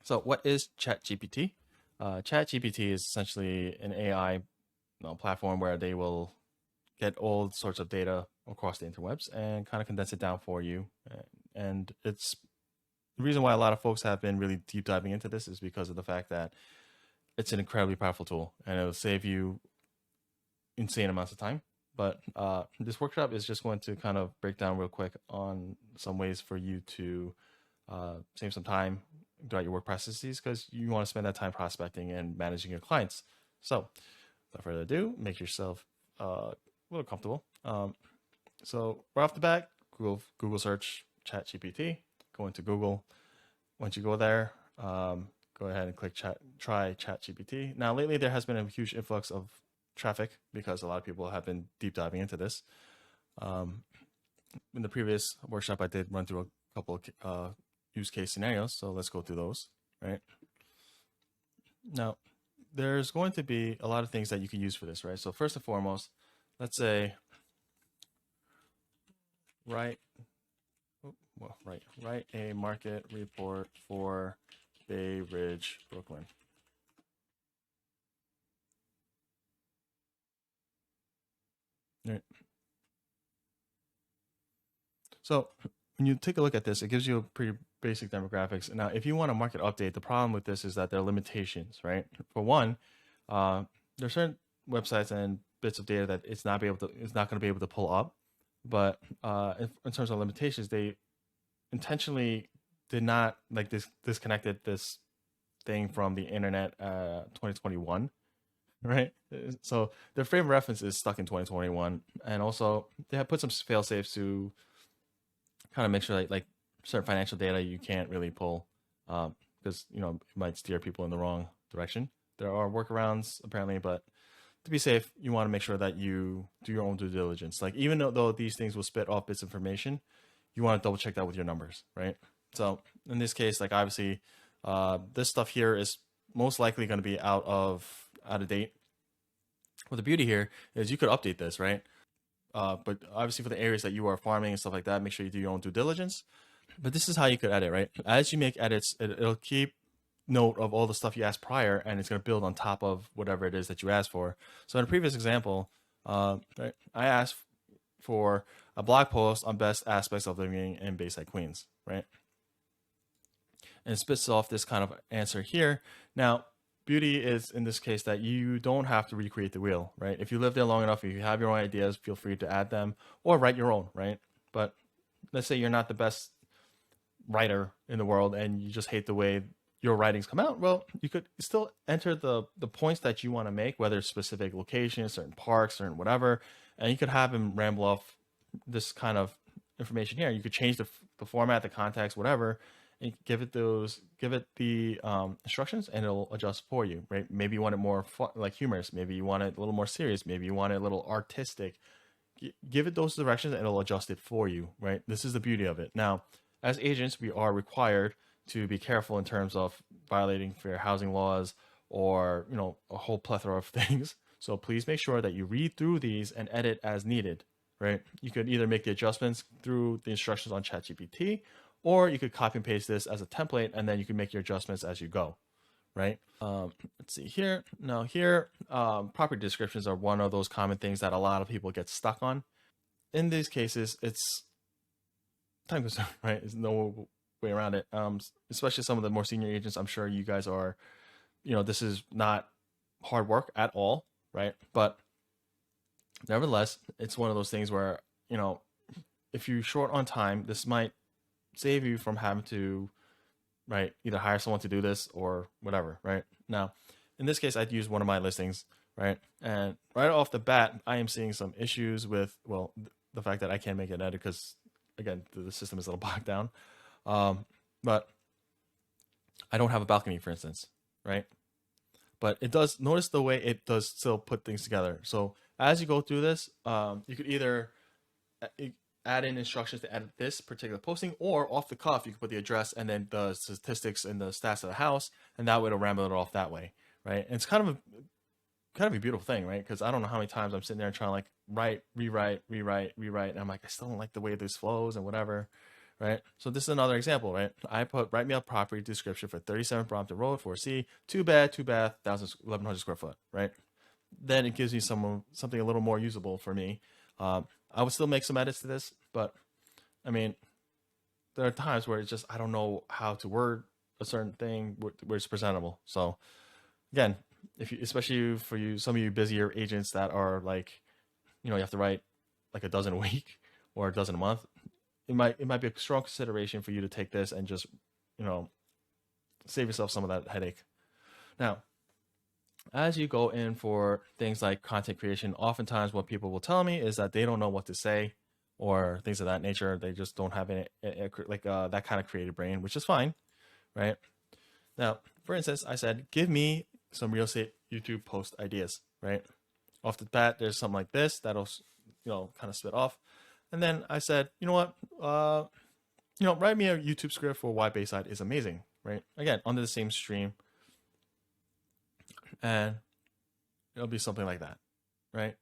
So what is ChatGPT? ChatGPT is essentially an AI platform where they will get all sorts of data across the interwebs and kind of condense it down for you. And it's the reason why a lot of folks have been really deep diving into this is because of the fact that it's an incredibly powerful tool and it'll save you insane amounts of time. But this workshop is just going to kind of break down real quick on some ways for you to save some time throughout your work processes because you want to spend that time prospecting and managing your clients. So, without further ado, make yourself a little comfortable. So, right off the bat, Google search ChatGPT. Go into Google. Once you go there, go ahead and click try ChatGPT. Now, lately there has been a huge influx of traffic because a lot of people have been deep diving into this. In the previous workshop, I did run through a couple of use case scenarios, so let's go through those. Right now, there's going to be a lot of things that you can use for this, right? So first and foremost, let's say write a market report for Bay Ridge, Brooklyn. Right. So when you take a look at this, it gives you a pretty basic demographics. Now, if you want a market update, the problem with this is that there are limitations, right? For one, there are certain websites and bits of data that it's not going to be able to pull up. But in terms of limitations, they intentionally did not like disconnected this thing from the internet 2021, right? So their frame of reference is stuck in 2021, and also they have put some fail safes to kind of make sure that like certain financial data you can't really pull because it might steer people in the wrong direction. There are workarounds apparently, but to be safe, you want to make sure that you do your own due diligence. Like even though these things will spit off bits of information, you want to double check that with your numbers, right? So in this case, like obviously, this stuff here is most likely going to be out of date. Well, the beauty here is you could update this, right? But obviously for the areas that you are farming and stuff like that, make sure you do your own due diligence. But this is how you could edit, right? As you make edits, it'll keep note of all the stuff you asked prior, and it's going to build on top of whatever it is that you asked for. So in a previous example, right, I asked for a blog post on best aspects of living in Bayside, Queens, right? And it spits off this kind of answer here. Now, beauty is in this case that you don't have to recreate the wheel, right? If you live there long enough, if you have your own ideas, feel free to add them or write your own, right? But let's say you're not the best writer in the world and you just hate the way your writings come out. Well, you could still enter the points that you want to make, whether it's specific locations, certain parks, certain whatever, and you could have him ramble off this kind of information here. You could change the format, the context, whatever, and give it the instructions, and it'll adjust for you, right? Maybe you want it more fun, like humorous. Maybe you want it a little more serious. Maybe you want it a little artistic. Give it those directions, and it'll adjust it for you, right? This is the beauty of it. Now, as agents, we are required to be careful in terms of violating fair housing laws or a whole plethora of things. So please make sure that you read through these and edit as needed, right? You could either make the adjustments through the instructions on ChatGPT, or you could copy and paste this as a template, and then you can make your adjustments as you go, right? Let's see here. Now here, property descriptions are one of those common things that a lot of people get stuck on. In these cases, it's time consuming, right? There's no way around it. Especially some of the more senior agents, I'm sure you guys are, this is not hard work at all, right? But nevertheless, it's one of those things where, if you're short on time, this might save you from having to, right, either hire someone to do this or whatever, right? Now, in this case, I'd use one of my listings, right? And right off the bat, I am seeing some issues with, well, the fact that I can't make an edit because, again, the system is a little bogged down. But I don't have a balcony, for instance, right? But it does, notice the way it does still put things together. So as you go through this, you could either add in instructions to edit this particular posting, or off the cuff, you can put the address and then the statistics and the stats of the house, and that way it'll ramble it off that way, right? And it's kind of a beautiful thing, right? Because I don't know how many times I'm sitting there trying to like rewrite, and I'm like, I still don't like the way this flows and whatever, right? So this is another example, right? I put write me a property description for 37 Brompton Road, 4C, 2 bed, 2 bath, 1,100 square foot, right? Then it gives me something a little more usable for me. I would still make some edits to this, but I mean, there are times where it's just I don't know how to word a certain thing where it's presentable. So again, if you, especially for you, some of you busier agents that are like, you know, you have to write like a dozen a week or a dozen a month, it might be a strong consideration for you to take this and just, you know, save yourself some of that headache. Now, as you go in for things like content creation, oftentimes what people will tell me is that they don't know what to say or things of that nature. They just don't have that kind of creative brain, which is fine, right? Now, for instance, I said, give me some real estate YouTube post ideas, right? Off the bat, there's something like this that'll, you know, kind of spit off. And then I said, you know what, you know, write me a YouTube script for why Bayside is amazing, right? Again, under the same stream, and it'll be something like that, right?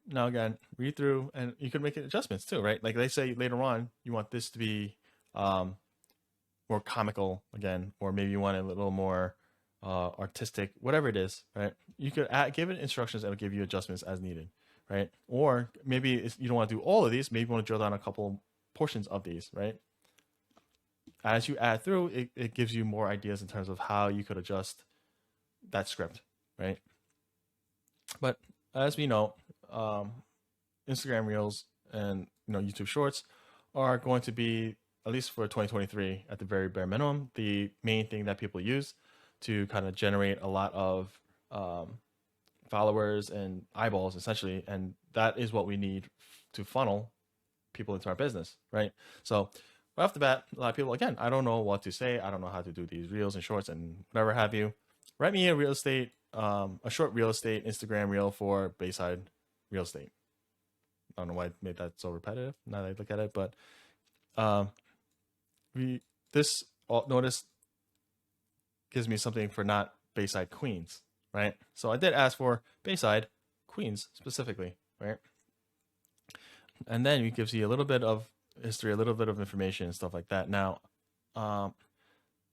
Now again, read through, and you can make adjustments too, right? Like they say later on, you want this to be more comical again, or maybe you want it a little more artistic, whatever it is, right? You could give it instructions and it'll give you adjustments as needed, right? Or maybe you don't want to do all of these. Maybe you want to drill down a couple portions of these, right? As you add through, it gives you more ideas in terms of how you could adjust that script, right? But as we know, Instagram Reels and, you know, YouTube Shorts are going to be, at least for 2023, at the very bare minimum, the main thing that people use to kind of generate a lot of followers and eyeballs, essentially, and that is what we need to funnel people into our business, right? So right off the bat, a lot of people, again, I don't know what to say, I don't know how to do these reels and shorts and whatever have you. Write me a short real estate Instagram reel for Bayside real estate. I don't know why I made that so repetitive now that I look at it, but notice gives me something for not Bayside Queens, right? So I did ask for Bayside Queens specifically, right? And then it gives you a little bit of history, a little bit of information and stuff like that. Now, I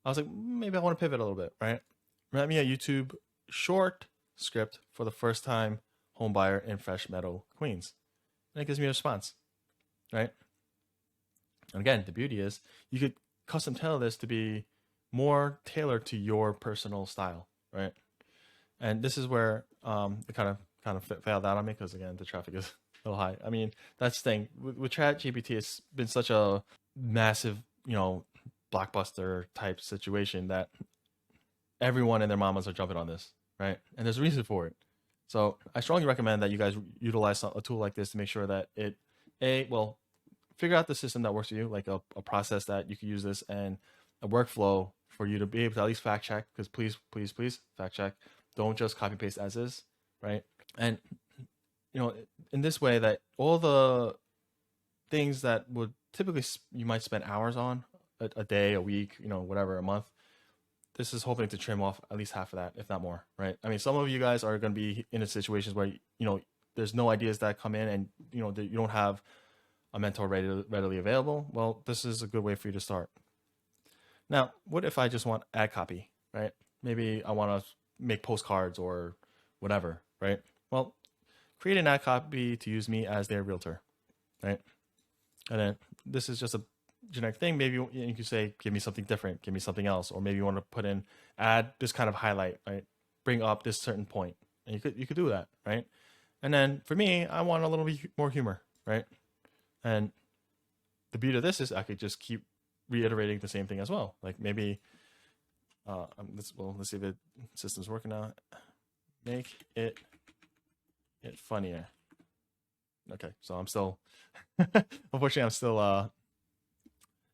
was like, maybe I want to pivot a little bit, right? Write me a YouTube short script for the first time home buyer in Fresh Meadow, Queens. And it gives me a response, right? And again, the beauty is you could custom tailor this to be more tailored to your personal style, right? And this is where it kind of failed out on me because, again, the traffic is a little high. I mean, that's the thing with ChatGPT. It's been such a massive, you know, blockbuster type situation that everyone and their mamas are jumping on this, right? And there's a reason for it. So I strongly recommend that you guys utilize a tool like this to make sure that figure out the system that works for you, like a process that you can use this and a workflow for you to be able to at least fact check, because please fact check. Don't just copy paste as is, right? And, you know, in this way that all the things that would typically you might spend hours on a day, a week, you know, whatever, a month, this is hoping to trim off at least half of that, if not more, right? I mean, some of you guys are going to be in situations where, you know, there's no ideas that come in and, you know, you don't have a mentor readily available. Well, this is a good way for you to start. Now, what if I just want ad copy, right? Maybe I want to make postcards or whatever, right? Well, create an ad copy to use me as their realtor, right? And then this is just a generic thing. Maybe you could say, give me something different, give me something else, or maybe you want to add this kind of highlight, right? Bring up this certain point, and you could do that, right? And then for me, I want a little bit more humor, right? And the beauty of this is I could just keep reiterating the same thing as well. Like maybe, let's see if the system's working now. Make it funnier. Okay, so I'm still, unfortunately, I'm still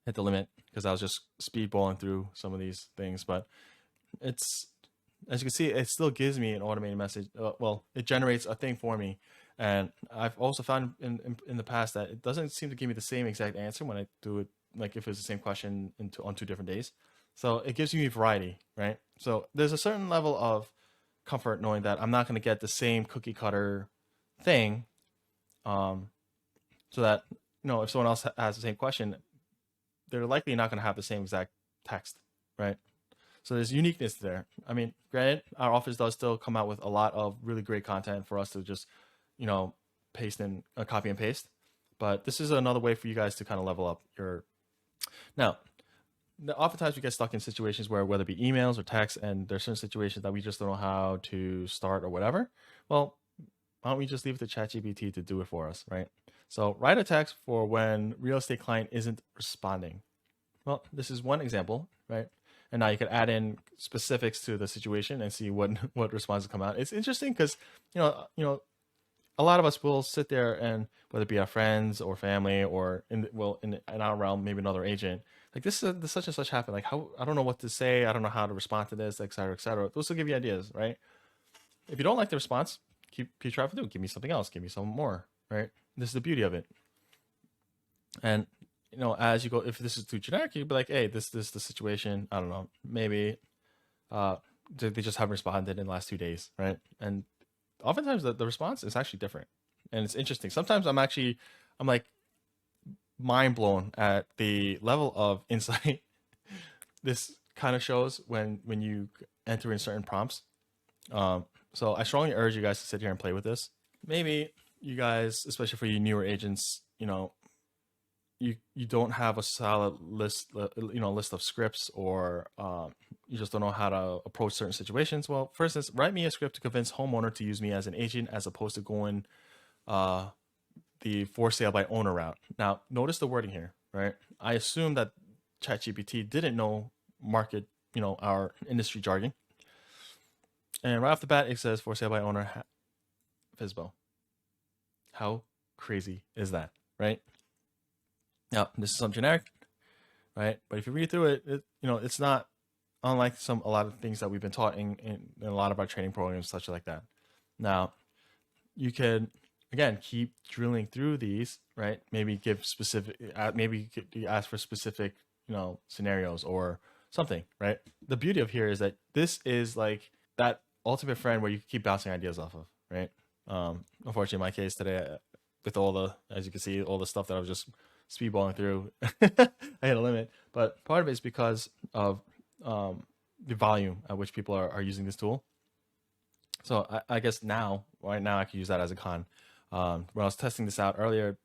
hit the limit because I was just speedballing through some of these things. But it's, as you can see, it still gives me an automated message. It generates a thing for me. And I've also found in the past that it doesn't seem to give me the same exact answer when I do it, like if it's the same question on 2 different days. So it gives me variety, right? So there's a certain level of comfort knowing that I'm not going to get the same cookie cutter thing. So that, you know, if someone else has the same question, they're likely not going to have the same exact text, right? So there's uniqueness there. I mean, granted, our office does still come out with a lot of really great content for us to just, you know, paste and copy and paste. But this is another way for you guys to kind of level up your. Now, oftentimes we get stuck in situations where whether it be emails or text, and there's certain situations that we just don't know how to start or whatever. Well, why don't we just leave it to ChatGPT to do it for us, right? So write a text for when real estate client isn't responding. Well, this is one example, right? And now you could add in specifics to the situation and see what what responses come out. It's interesting because a lot of us will sit there and whether it be our friends or family or in our realm, maybe another agent, like this such and such happened. Like how I don't know what to say, I don't know how to respond to this, et cetera, et cetera. Those will give you ideas, right? If you don't like the response, keep trying to do. Give me something else. Give me some more, right? This is the beauty of it. And as you go, if this is too generic, you'd be like, hey, this is the situation. I don't know, maybe they just haven't responded in the last 2 days, right? And oftentimes the response is actually different, and it's interesting. Sometimes I'm like mind blown at the level of insight this kind of shows when you enter in certain prompts. So I strongly urge you guys to sit here and play with this. Maybe you guys, especially for you newer agents, you don't have a solid list of scripts, or you just don't know how to approach certain situations. Well, for instance, write me a script to convince homeowner to use me as an agent as opposed to going the for sale by owner route. Now, notice the wording here, right? I assume that ChatGPT didn't know market, our industry jargon. And right off the bat, it says for sale by owner, FSBO. How crazy is that, right? Now, this is some generic, right? But if you read through it, it's not unlike a lot of things that we've been taught in a lot of our training programs, such like that. Now, you can, again, keep drilling through these, right? Maybe give specific, maybe you ask for specific, scenarios or something, right? The beauty of here is that this is like that ultimate friend where you keep bouncing ideas off of, right? Unfortunately, in my case today, with all the, as you can see, all the stuff that I was just speedballing through, I hit a limit. But part of it is because of the volume at which people are using this tool. So I guess right now I can use that as a con. When I was testing this out earlier,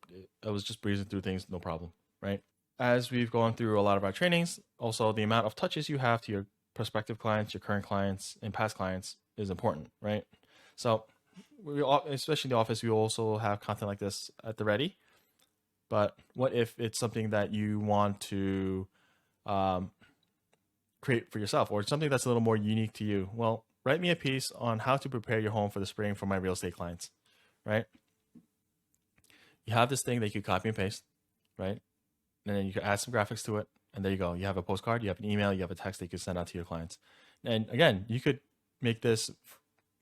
I was just breezing through things, no problem, right? As we've gone through a lot of our trainings, also the amount of touches you have to your prospective clients, your current clients, and past clients is important, right? So especially in the office, we also have content like this at the ready. But what if it's something that you want to create for yourself, or something that's a little more unique to you? Well, write me a piece on how to prepare your home for the spring for my real estate clients, right? You have this thing that you could copy and paste, right? And then you can add some graphics to it. And there you go. You have a postcard, you have an email, you have a text that you can send out to your clients. And again, you could make this,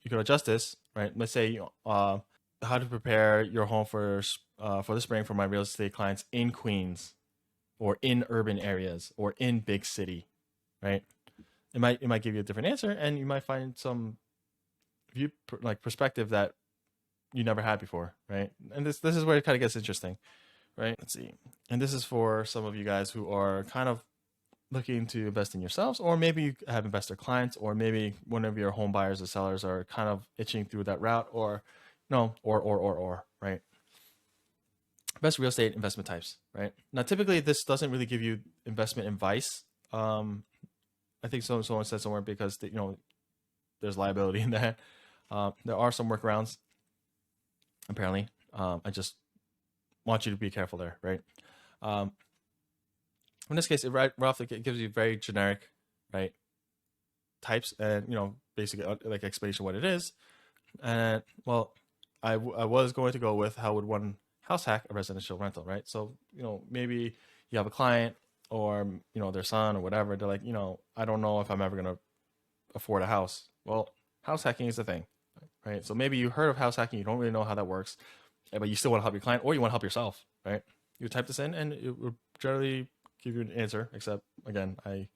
you could adjust this, right? Let's say how to prepare your home for the spring for my real estate clients in Queens, or in urban areas, or in big city, right? It might give you a different answer, and you might find some perspective that you never had before, right? And this is where it kind of gets interesting, right? Let's see. And this is for some of you guys who are kind of looking to invest in yourselves, or maybe you have investor clients, or maybe one of your home buyers or sellers are kind of itching through that route, or right? Best real estate investment types, right? Now, typically this doesn't really give you investment advice. I think someone said somewhere, because there's liability in that. There are some workarounds, apparently. I just want you to be careful there, right? In this case, it gives you very generic, right, types, and basically like explanation what it is. And well, I was going to go with how would one house hack a residential rental, right? So maybe you have a client, or their son or whatever. They're like, I don't know if I'm ever gonna afford a house. Well, house hacking is a thing, right? So maybe you heard of house hacking, you don't really know how that works, but you still want to help your client, or you want to help yourself, right? You type this in, and it will generally give you an answer. Except, again, I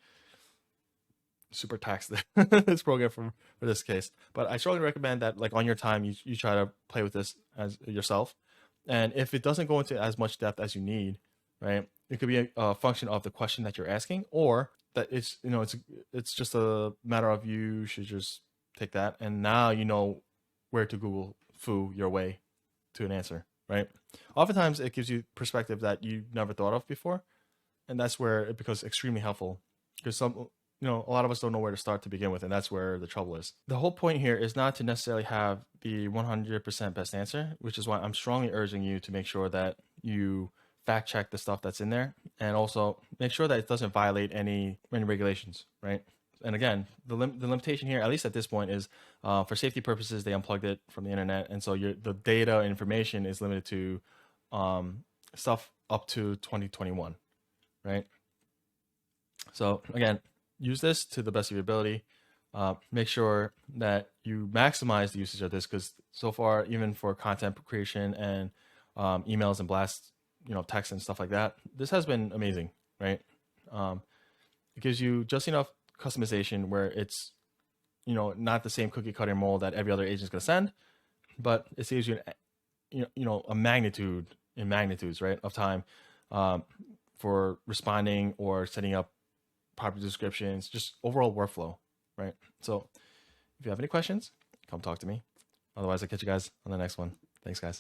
super taxed this program for this case. But I strongly recommend that, like, on your time, you try to play with this as yourself. And if it doesn't go into as much depth as you need, right, It could be a function of the question that you're asking, or that it's, you know, it's just a matter of you should just take that and now you know where to Google foo your way to an answer, right? Oftentimes it gives you perspective that you never thought of before, and that's where it becomes extremely helpful because a lot of us don't know where to start to begin with, and that's where the trouble is. The whole point here is not to necessarily have the 100% best answer, which is why I'm strongly urging you to make sure that you fact check the stuff that's in there, and also make sure that it doesn't violate any regulations, right? And again, the limitation here, at least at this point, is for safety purposes, they unplugged it from the internet, and so the data and information is limited to stuff up to 2021, right? So again, use this to the best of your ability. Make sure that you maximize the usage of this, because so far, even for content creation and emails and blasts, text and stuff like that, this has been amazing, right? It gives you just enough customization where it's, not the same cookie cutter mold that every other agent is going to send, but it saves you, a magnitude in magnitudes, right, of time for responding or setting up property descriptions, just overall workflow, right? So if you have any questions, come talk to me. Otherwise, I'll catch you guys on the next one. Thanks, guys.